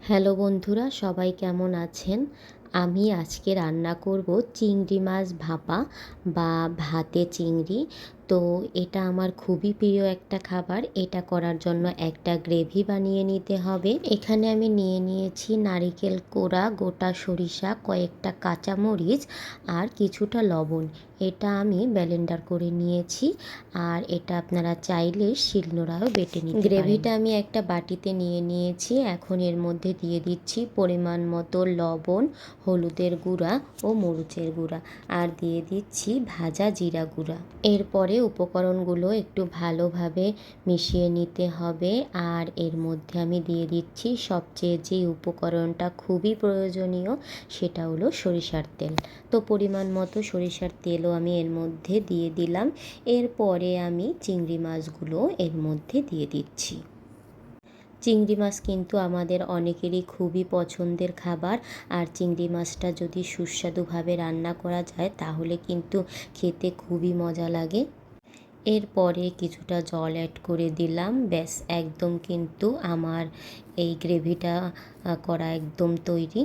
Hello বন্ধুরা, সবাই কেমন আছেন? আমি আজকে রান্না করব চিংড়ি মাছ ভাপা বা ভাতে চিংড়ি। তো এটা আমার খুবই প্রিয় একটা খাবার। এটা করার জন্য একটা গ্রেভি বানিয়ে নিতে হবে। এখানে আমি নিয়ে নিয়েছি নারিকেল কোড়া, গোটা সরিষা, কয়েকটা কাঁচামরিচ আর কিছুটা লবণ। এটা আমি ব্লেন্ডার করে নিয়েছি, আর এটা আপনারা চাইলে শিলনোড়াও বেটে নিতে পারেন। গ্রেভিটা আমি একটা বাটিতে নিয়ে নিয়েছি। এখন এর মধ্যে দিয়ে দিচ্ছি পরিমাণ মতো লবণ, হলুদের গুঁড়া ও মরিচের গুঁড়া, আর দিয়ে দিচ্ছি ভাজা জিরা গুঁড়া। এরপরে উপকরণগুলো একটু ভালোভাবে মিশিয়ে নিতে হবে। আর এর মধ্যে আমি দিয়ে দিচ্ছি সবচেয়ে যে উপকরণটা খুবই প্রয়োজনীয়, সেটা হলো সরিষার তেল। তো পরিমাণ মতো সরিষার তেলও আমি এর মধ্যে দিয়ে দিলাম। এরপরে আমি চিংড়ি মাছগুলো এর মধ্যে দিয়ে দিচ্ছি। চিংড়ি মাছ কিন্তু আমাদের অনেকেরই খুবই পছন্দের খাবার, আর চিংড়ি মাছটা যদি সুস্বাদুভাবে রান্না করা যায় তাহলে কিন্তু খেতে খুবই মজা লাগে। এরপরে কিছুটা জল অ্যাড করে দিলাম। ব্যাস, একদম কিন্তু আমার এই গ্রেভিটা করা একদম তৈরি।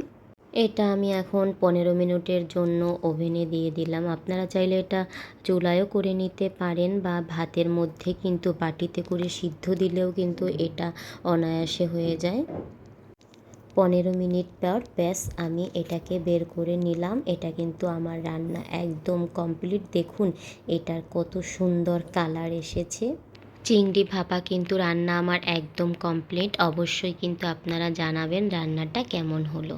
এটা আমি এখন 15 মিনিটের জন্য ওভেনে দিয়ে দিলাম। আপনারা চাইলে এটা চুলায়ও করে নিতে পারেন, বা ভাতের মধ্যে কিন্তু বাটিতে করে সিদ্ধ দিলেও কিন্তু এটা অনায়াসে হয়ে যায়। 15 মিনিট পর ব্যাস আমি এটাকে বের করে নিলাম। এটা কিন্তু আমার রান্না একদম কমপ্লিট। দেখুন এটার কত সুন্দর কালার এসেছে। চিংড়ি ভাপা কিন্তু রান্না আমার একদম কমপ্লিট। অবশ্যই কিন্তু আপনারা জানাবেন রান্নাটা কেমন হলো।